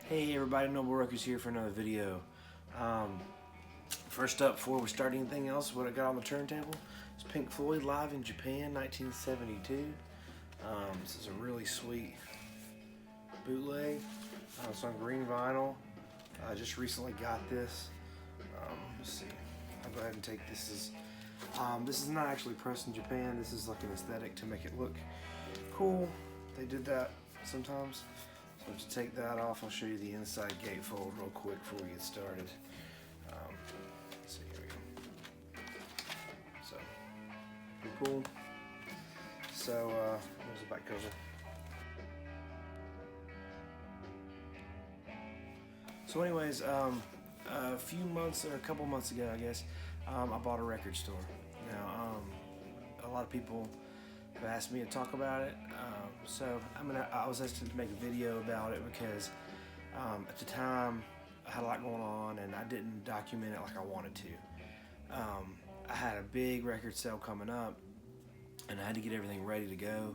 Hey everybody, Noble Records here for another video. First up, before we start anything else, what I got on the turntable is Pink Floyd live in Japan, 1972. This is a really sweet bootleg. It's on green vinyl. I just recently got this. Let's see. I'll go ahead and take this. This is not actually pressed in Japan. This is like an aesthetic to make it look cool. They did that sometimes. So to take that off, I'll show you the inside gatefold real quick before we get started. So here we go. So, pretty cool. So, there's the back cover. So anyways, a few months, or a couple months ago, I guess, I bought a record store. Now, a lot of people have asked me to talk about it, so I was asked to make a video about it because at the time I had a lot going on and I didn't document it like I wanted to. I had a big record sale coming up and I had to get everything ready to go.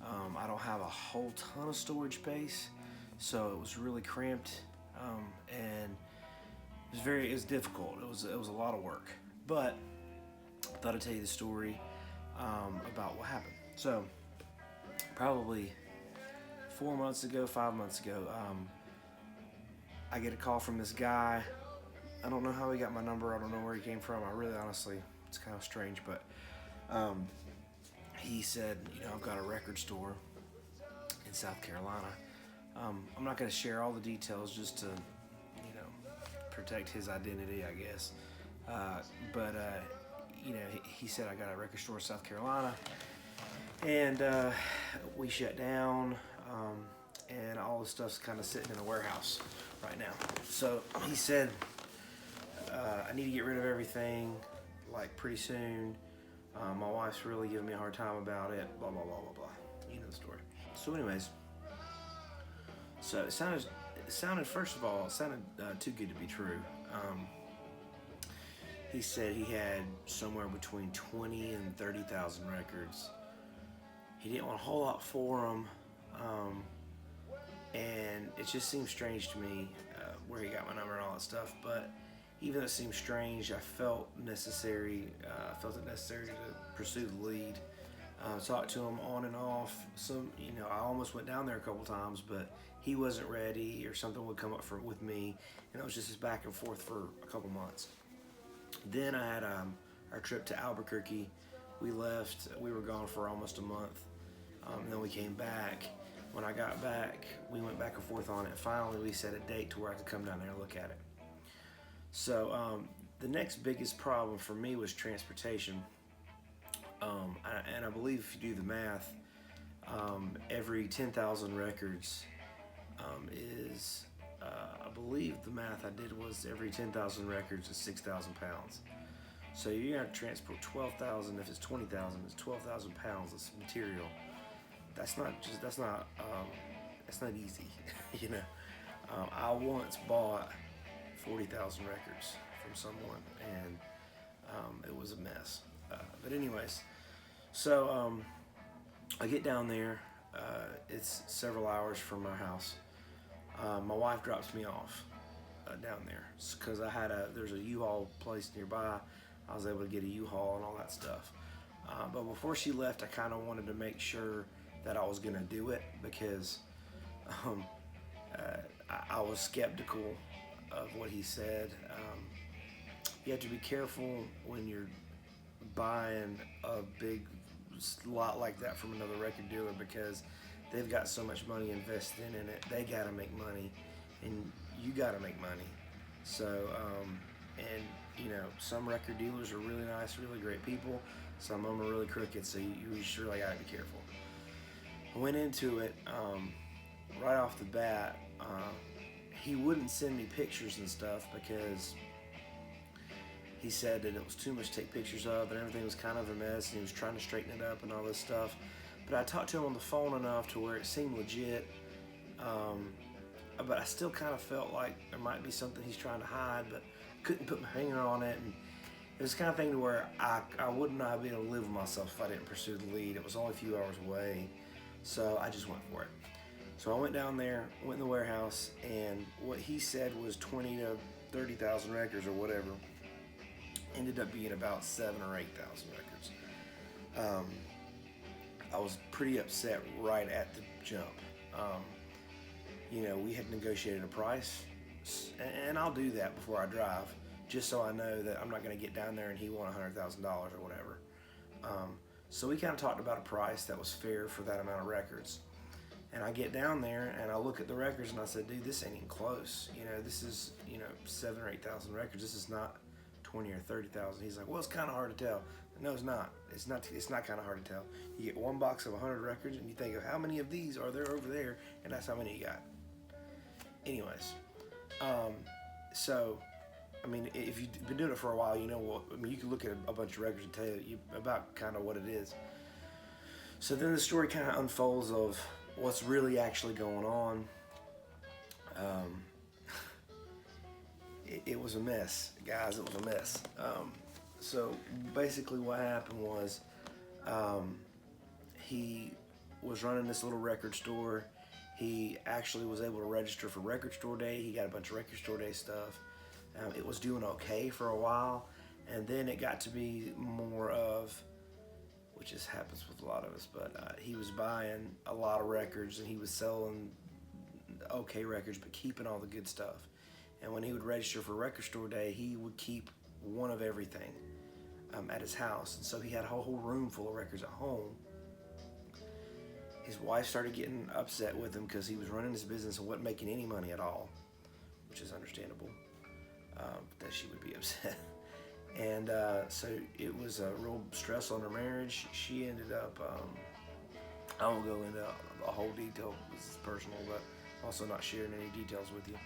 I don't have a whole ton of storage space, so it was really cramped, and it was difficult. It was a lot of work, but I thought I'd tell you the story about what happened. So probably 5 months ago, I get a call from this guy. I don't know how he got my number. I don't know where he came from. I really honestly, it's kind of strange, but he said, I've got a record store in South Carolina. I'm not going to share all the details just to, protect his identity, I guess. But he said, I got a record store in South Carolina, and we shut down, and all the stuff's kind of sitting in a warehouse right now. So he said, I need to get rid of everything, like, pretty soon. My wife's really giving me a hard time about it, blah, blah, blah, blah, blah. You know the story. So anyways, so it sounded, first of all, too good to be true. He said he had somewhere between 20 and 30,000 records. He didn't want a whole lot for them, and it just seemed strange to me where he got my number and all that stuff. But even though it seemed strange, I felt it necessary to pursue the lead. Talked to him on and off. I almost went down there a couple times, but he wasn't ready, or something would come up with me, and it was just this back and forth for a couple months. Then I had our trip to Albuquerque. We left. We were gone for almost a month, and then we came back. When I got back, we went back and forth on it. Finally, we set a date to where I could come down there and look at it. So the next biggest problem for me was transportation. And I believe if you do the math, every 10,000 records is, I believe the math I did was every 10,000 records is 6,000 pounds. So you're gonna transport 12,000. If it's 20,000, it's 12,000 pounds of material. That's not easy, I once bought 40,000 records from someone, and it was a mess. But anyways, so I get down there. It's several hours from my house. My wife drops me off down there because there's a U-Haul place nearby. I was able to get a U-Haul and all that stuff. But before she left, I kind of wanted to make sure that I was gonna do it, because I was skeptical of what he said. You have to be careful when you're buying a big lot like that from another record dealer, because they've got so much money invested in it. They gotta make money, and you gotta make money. So, some record dealers are really nice, really great people. Some of them are really crooked, so you just really gotta be careful. I went into it, right off the bat, he wouldn't send me pictures and stuff because he said that it was too much to take pictures of, and everything was kind of a mess, and he was trying to straighten it up and all this stuff. But I talked to him on the phone enough to where it seemed legit, but I still kind of felt like there might be something he's trying to hide, but couldn't put my finger on it. And it was the kind of thing to where I would not be able to live with myself if I didn't pursue the lead. It was only a few hours away, so I just went for it. So I went down there, went in the warehouse, and and what he said was 20 to 30,000 records or whatever. Ended up being about 7 or 8,000 records. I was pretty upset right at the jump. We had negotiated a price, and I'll do that before I drive, just so I know that I'm not going to get down there and he won $100,000 or whatever. So we kind of talked about a price that was fair for that amount of records. And I get down there and I look at the records and I said, dude, this ain't even close. This is 7 or 8,000 records. This is not 20 or 30,000. He's like, well, it's kind of hard to tell. No, it's not. It's not kind of hard to tell. You get one box of 100 records and you think of how many of these are there over there, and that's how many you got. Anyways, so I mean, if you've been doing it for a while, you can look at a bunch of records and tell you about kind of what it is. So then the story kind of unfolds of what's really actually going on. It was a mess, guys. It was a mess. So basically what happened was he was running this little record store. He actually was able to register for Record Store Day. He got a bunch of Record Store Day stuff. It was doing okay for a while, and then it got to be more of, which just happens with a lot of us, but he was buying a lot of records and he was selling okay records but keeping all the good stuff. And when he would register for Record Store Day, he would keep one of everything at his house. And so he had a whole room full of records at home. His wife started getting upset with him because he was running his business and wasn't making any money at all, which is understandable that she would be upset. And so it was a real stress on her marriage. She ended up, I won't go into a whole detail, this is personal, but also not sharing any details with you.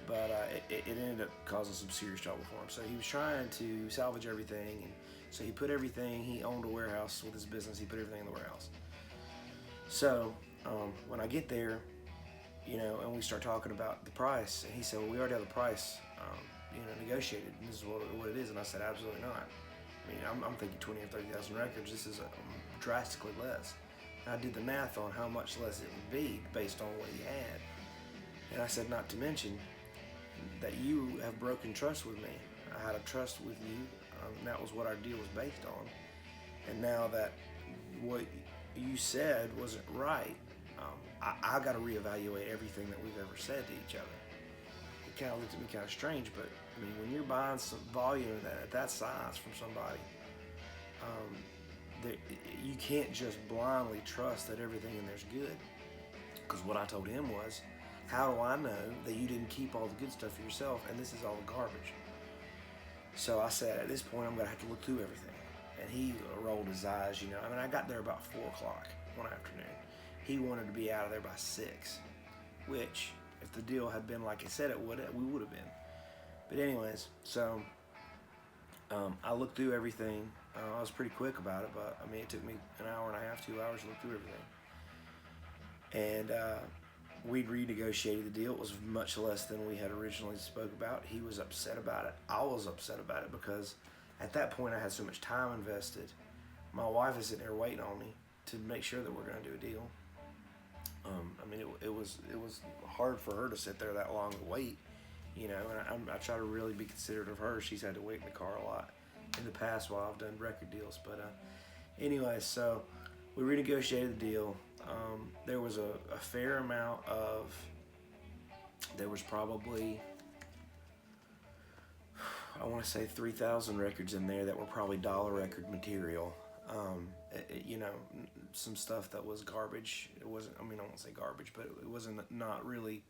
But it ended up causing some serious trouble for him. So he was trying to salvage everything, and so he put everything, he owned a warehouse with his business, he put everything in the warehouse. So when I get there, and we start talking about the price, and he said, well, we already have the price negotiated, and this is what it is. And I said, absolutely not. I mean, I'm thinking 20 or 30,000 records. This is drastically less. And I did the math on how much less it would be based on what he had. And I said, not to mention that you have broken trust with me. I had a trust with you, and that was what our deal was based on. And now that what you said wasn't right, I got to reevaluate everything that we've ever said to each other. It kind of looked at me kind of strange, but I mean, when you're buying some volume at that size from somebody, you can't just blindly trust that everything in there's good. Because what I told him was, how do I know that you didn't keep all the good stuff for yourself and this is all the garbage? So I said, at this point, I'm going to have to look through everything. And he rolled his eyes, I mean, I got there about 4 o'clock one afternoon. He wanted to be out of there by 6, which, if the deal had been like I said it would, we would have been. But anyways, so I looked through everything. I was pretty quick about it, but I mean, it took me an hour and a half, 2 hours to look through everything. And we'd renegotiated the deal. It was much less than we had originally spoke about. He was upset about it. I was upset about it because at that point I had so much time invested. My wife is sitting there waiting on me to make sure that we're going to do a deal. I mean, it was hard for her to sit there that long and wait, and I try to really be considerate of her. She's had to wait in the car a lot in the past while I've done record deals. But anyway, so we renegotiated the deal. There was a fair amount of, there was probably, I want to say 3,000 records in there that were probably dollar record material. Some stuff that was garbage. It wasn't, I mean, I won't say garbage, but it wasn't not really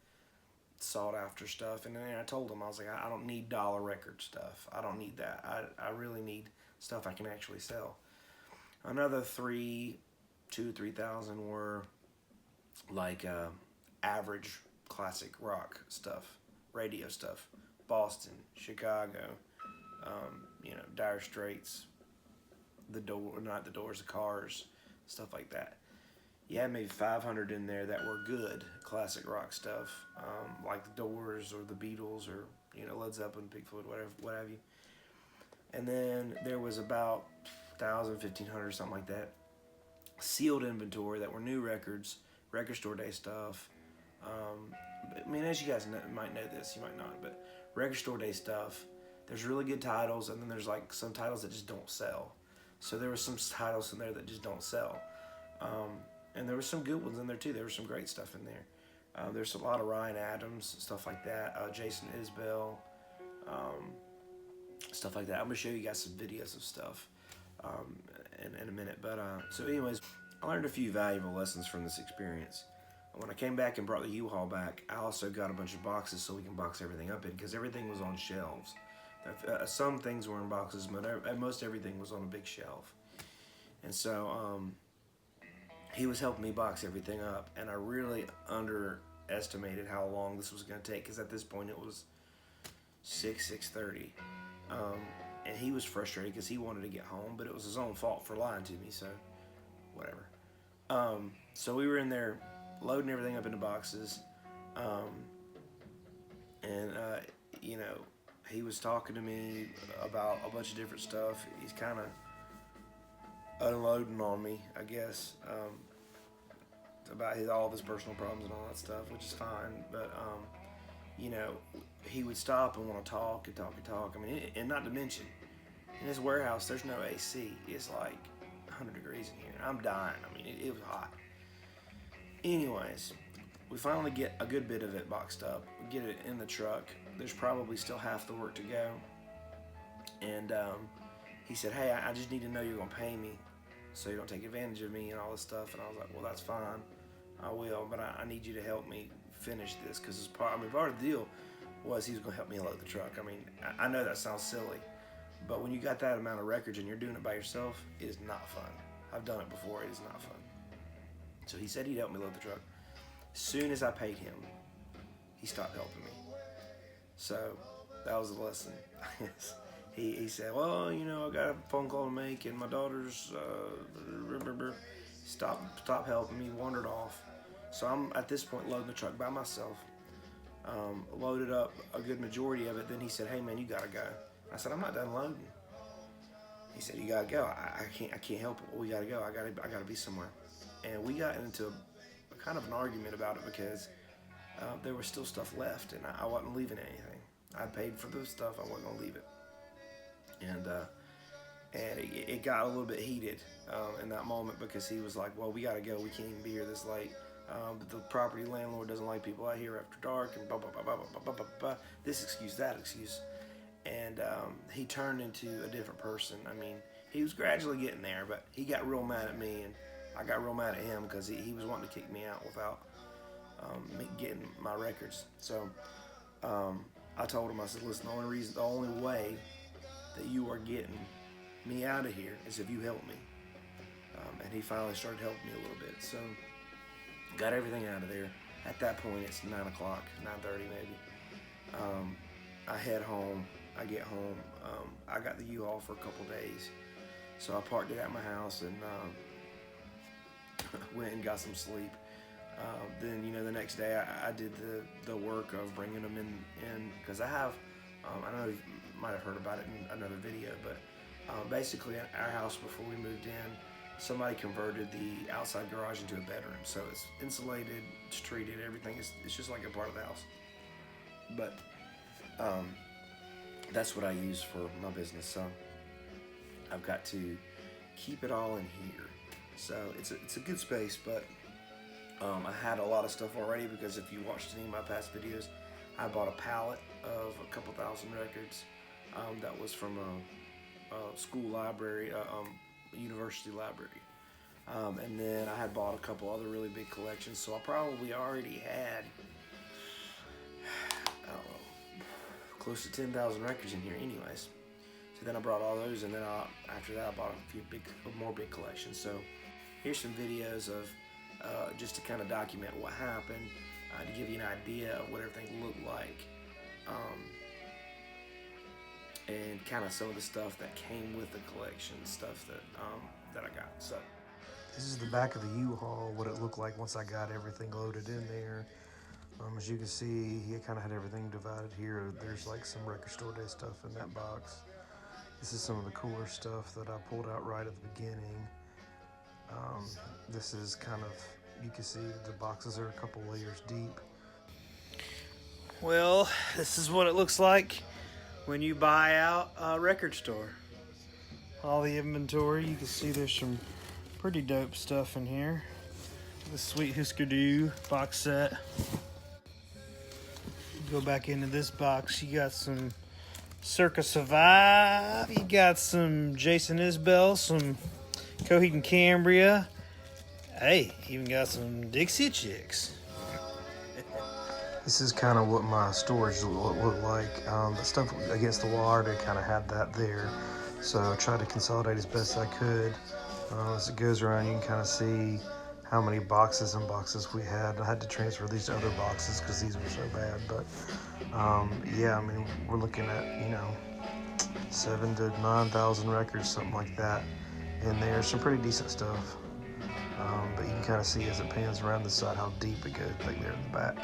sought after stuff. And then I told him, I was like, I don't need dollar record stuff. I don't need that. I really need stuff I can actually sell. Another 2,000 to 3,000 were like average classic rock stuff, radio stuff, Boston, Chicago, Dire Straits, the Cars, stuff like that. You had maybe 500 in there that were good classic rock stuff, like the Doors or the Beatles or Led Zeppelin, Pink Floyd, what have you. And then there was about 1,000, 1,500, something like that, sealed inventory that were new records, Record Store Day stuff, I mean, as you guys might know this, you might not, but record store day stuff, there's really good titles, and then there's like some titles that just don't sell. So there were some titles in there that just don't sell. And there were some good ones in there too. There was some great stuff in there. There's a lot of Ryan Adams, stuff like that, Jason Isbell, stuff like that. I'm going to show you guys some videos of stuff in a minute. But so anyways, I learned a few valuable lessons from this experience. When I came back and brought the U-Haul back, I also got a bunch of boxes so we can box everything up in, because everything was on shelves. Some things were in boxes, but most everything was on a big shelf. And so he was helping me box everything up, and I really underestimated how long this was going to take, because at this point it was 6:30. And he was frustrated because he wanted to get home, but it was his own fault for lying to me, so whatever. So we were in there loading everything up into boxes, and you know, he was talking to me about a bunch of different stuff. He's kind of unloading on me, I guess, about all of his personal problems and all that stuff, which is fine. But you know, he would stop and want to talk and talk and talk. I mean, and not to mention, in his warehouse, there's no AC. It's like 100 degrees in here, and I'm dying. I mean, it was hot. Anyways, we finally get a good bit of it boxed up. We get it in the truck. There's probably still half the work to go. And he said, hey, I just need to know you're going to pay me so you don't take advantage of me and all this stuff. And I was like, well, that's fine. I will, but I need you to help me finish this, because part of the deal was he was going to help me load the truck. I mean, I know that sounds silly, but when you got that amount of records and you're doing it by yourself, it is not fun. I've done it before. It is not fun. So he said he'd help me load the truck. As soon as I paid him, he stopped helping me. So that was the lesson. he said, well, you know, I got a phone call to make, and my daughter's stopped helping me, wandered off. So I'm at this point loading the truck by myself. Loaded up a good majority of it. Then he said, hey man, you gotta go. I said, I'm not done loading. He said, you gotta go. I can't help it. We gotta go. I gotta be somewhere. And we got into a kind of an argument about it, because there was still stuff left, and I wasn't leaving anything. I paid for the stuff. I wasn't gonna leave it. And it got a little bit heated in that moment, because he was like, well, we gotta go. We can't even be here this late. The property landlord doesn't like people out here after dark, and blah, blah, blah, blah, blah, blah, blah, blah. This excuse, that excuse. And he turned into a different person. I mean, he was gradually getting there, but he got real mad at me, and I got real mad at him, because he was wanting to kick me out without me getting my records. So I told him, I said, listen, the only way that you are getting me out of here is if you help me. And he finally started helping me a little bit. So got everything out of there. At that point, it's 9 o'clock, 9:30 maybe. I head home. I get home. I got the U-Haul for a couple days. So I parked it at my house and went and got some sleep. Then, you know, the next day I did the work of bringing them in, because I have, I know you might have heard about it in another video, but basically in our house before we moved in, somebody converted the outside garage into a bedroom. So it's insulated, it's treated, everything. It's just like a part of the house. But that's what I use for my business. So I've got to keep it all in here. So it's a good space, but I had a lot of stuff already, because if you watched any of my past videos, I bought a pallet of a couple thousand records that was from a school library, university library. And then I had bought a couple other really big collections, so I probably already had, I don't know, close to 10,000 records in here anyways. So then I brought all those, and then after that I bought a few more big collections. So here's some videos of just to kind of document what happened, to give you an idea of what everything looked like, and kind of some of the stuff that came with the collection, stuff that I got. So this is the back of the U-Haul, what it looked like once I got everything loaded in there. As you can see, he kind of had everything divided here. There's like some record store day stuff in that box. This is some of the cooler stuff that I pulled out right at the beginning. This is kind of, you can see the boxes are a couple layers deep. Well, this is what it looks like when you buy out a record store. All the inventory, you can see there's some pretty dope stuff in here. The Sweet Husker Du box set. Go back into this box, you got some Circa Survive, you got some Jason Isbell, some Coheed and Cambria. Hey, even got some Dixie Chicks. This is kind of what my storage looked like. The stuff against the wall, I already kind of had that there. So I tried to consolidate as best I could. As it goes around, you can kind of see how many boxes and boxes we had. I had to transfer these to other boxes because these were so bad. But yeah, I mean, we're looking at, 7,000 to 9,000 records, something like that in there. Some pretty decent stuff. But you can kind of see as it pans around the side how deep it goes back there in the back.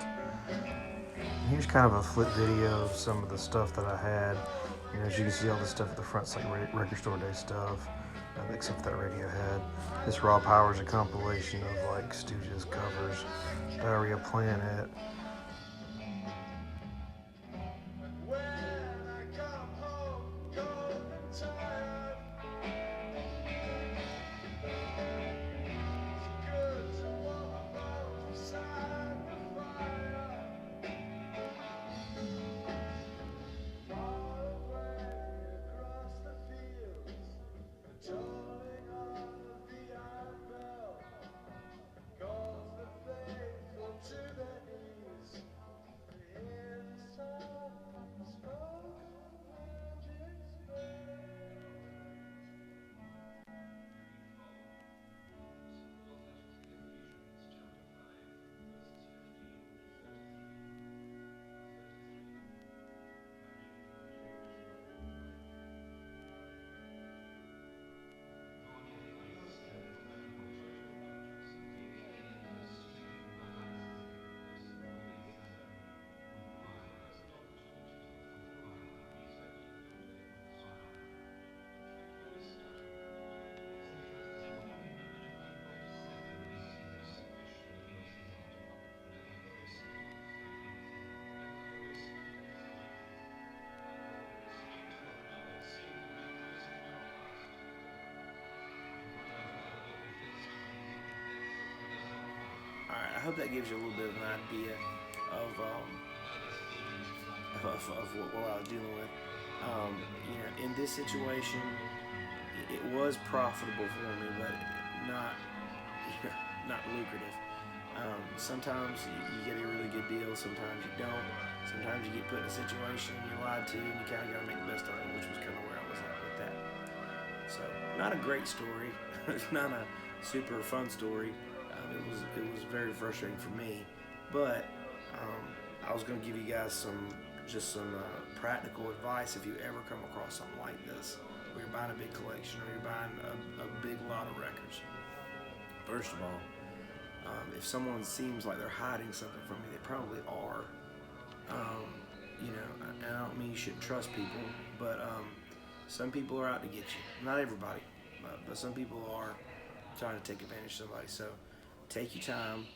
And here's kind of a flip video of some of the stuff that I had. As you can see, all the stuff at the front's like record store day stuff, except for that Radiohead. This Raw Power is a compilation of like Stooges covers, Diarrhea Planet. I hope that gives you a little bit of an idea of what I was dealing with. In this situation, it was profitable for me, but not not lucrative. Sometimes you get a really good deal, sometimes you don't. Sometimes you get put in a situation and you're lied to, and you kind of got to make the best of it, which was kind of where I was at with that. So, not a great story. It's not a super fun story. It was very frustrating for me, but I was going to give you guys some practical advice if you ever come across something like this, where you're buying a big collection or you're buying a big lot of records. First of all, if someone seems like they're hiding something from you, they probably are. And I don't mean you shouldn't trust people, but some people are out to get you. Not everybody, but some people are trying to take advantage of somebody. So take your time.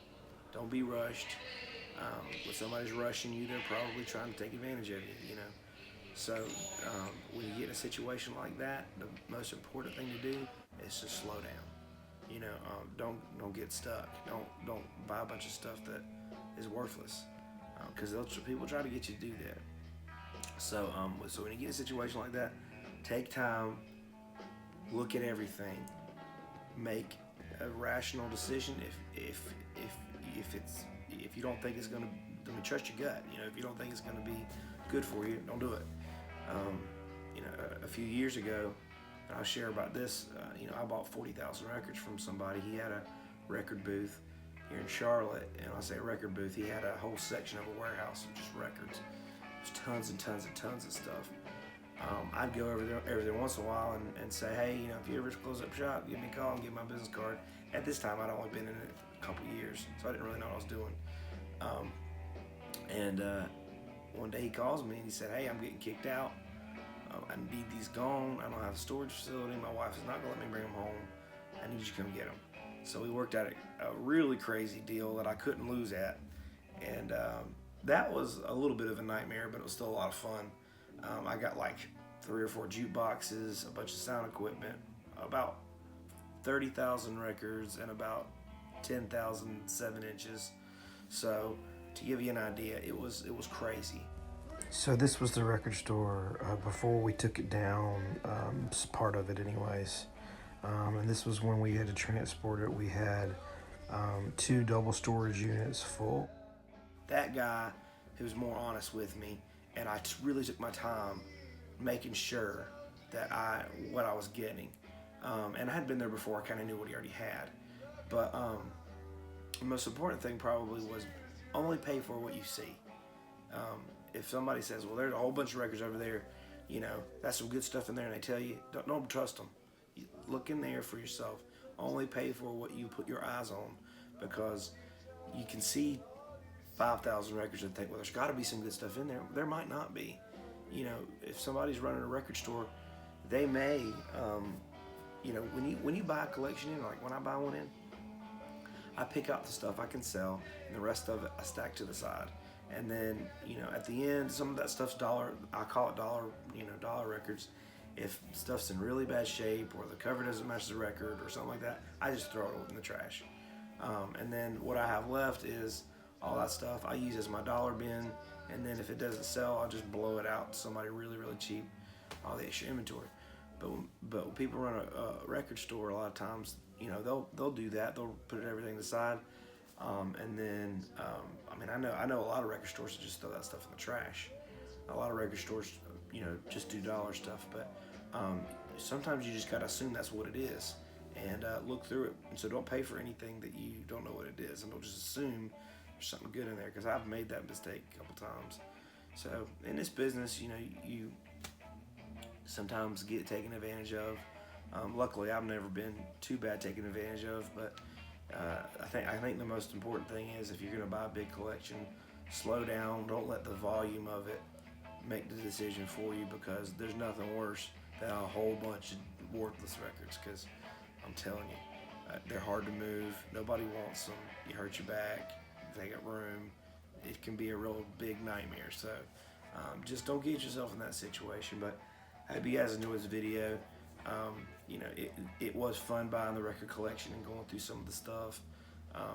Don't be rushed. When somebody's rushing you, they're probably trying to take advantage of you, So when you get in a situation like that, the most important thing to do is just slow down. Don't get stuck. Don't buy a bunch of stuff that is worthless, because people try to get you to do that. So when you get in a situation like that, take time, look at everything, make a rational decision. If you don't think it's gonna, trust your gut. If you don't think it's gonna be good for you, don't do it. A few years ago, and I'll share about this. I bought 40,000 records from somebody. He had a record booth here in Charlotte, and I say record booth, he had a whole section of a warehouse of just records. There's tons and tons and tons of stuff. I'd go over there every once in a while and say, hey, if you ever close up shop, give me a call and give my business card. At this time, I'd only been in it a couple years, so I didn't really know what I was doing. One day he calls me and he said, hey, I'm getting kicked out. I need these gone. I don't have a storage facility. My wife is not going to let me bring them home. I need you to come get them. So we worked out a really crazy deal that I couldn't lose at. And that was a little bit of a nightmare, but it was still a lot of fun. I got like 3 or 4 jukeboxes, a bunch of sound equipment, about 30,000 records, and about 10,000 7-inches. So to give you an idea, it was crazy. So this was the record store before we took it down, part of it anyways. And this was when we had to transport it. We had 2 double storage units full. That guy who was more honest with me, and I really took my time making sure that what I was getting. And I had been there before. I kind of knew what he already had. But the most important thing probably was only pay for what you see. If somebody says, well, there's a whole bunch of records over there, that's some good stuff in there, and they tell you, don't trust them. You look in there for yourself. Only pay for what you put your eyes on, because you can see 5,000 records and think, well, there's got to be some good stuff in there. There might not be. If somebody's running a record store, they may, when you buy a collection in, like when I buy one in, I pick out the stuff I can sell, and the rest of it I stack to the side. And then, at the end, some of that stuff's dollar. I call it dollar records. If stuff's in really bad shape, or the cover doesn't match the record, or something like that, I just throw it in the trash. And then what I have left is all that stuff I use as my dollar bin. And then if it doesn't sell, I'll just blow it out to somebody really, really cheap, all the extra inventory. But when people run a record store, a lot of times, they'll do that. They'll put everything aside. And then, I know a lot of record stores that just throw that stuff in the trash. A lot of record stores, just do dollar stuff. But sometimes you just gotta assume that's what it is, and look through it. And so don't pay for anything that you don't know what it is, and don't just assume there's something good in there, because I've made that mistake a couple times. So in this business, you sometimes get taken advantage of. Luckily, I've never been too bad taken advantage of, but I think the most important thing is, if you're going to buy a big collection, slow down. Don't let the volume of it make the decision for you, because there's nothing worse than a whole bunch of worthless records, because I'm telling you, they're hard to move. Nobody wants them. You hurt your back. If they got room, it can be a real big nightmare. So just don't get yourself in that situation. But I hope you guys enjoyed this video. It was fun buying the record collection and going through some of the stuff. I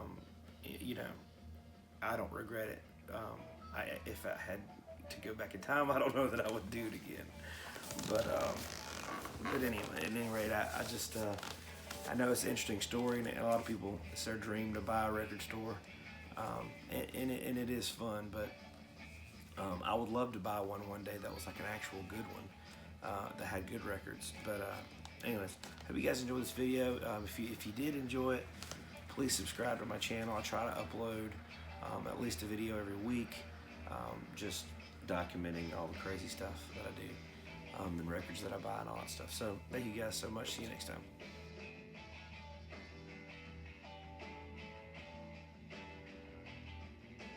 don't regret it. If I had to go back in time, I don't know that I would do it again. But anyway, at any rate, I know it's an interesting story, and a lot of people, it's their dream to buy a record store, and it is fun. But I would love to buy one day that was like an actual good one, that had good records. But anyways, hope you guys enjoyed this video. If you did enjoy it, please subscribe to my channel. I try to upload at least a video every week, just documenting all the crazy stuff that I do, and records that I buy and all that stuff. So thank you guys so much. See you next time.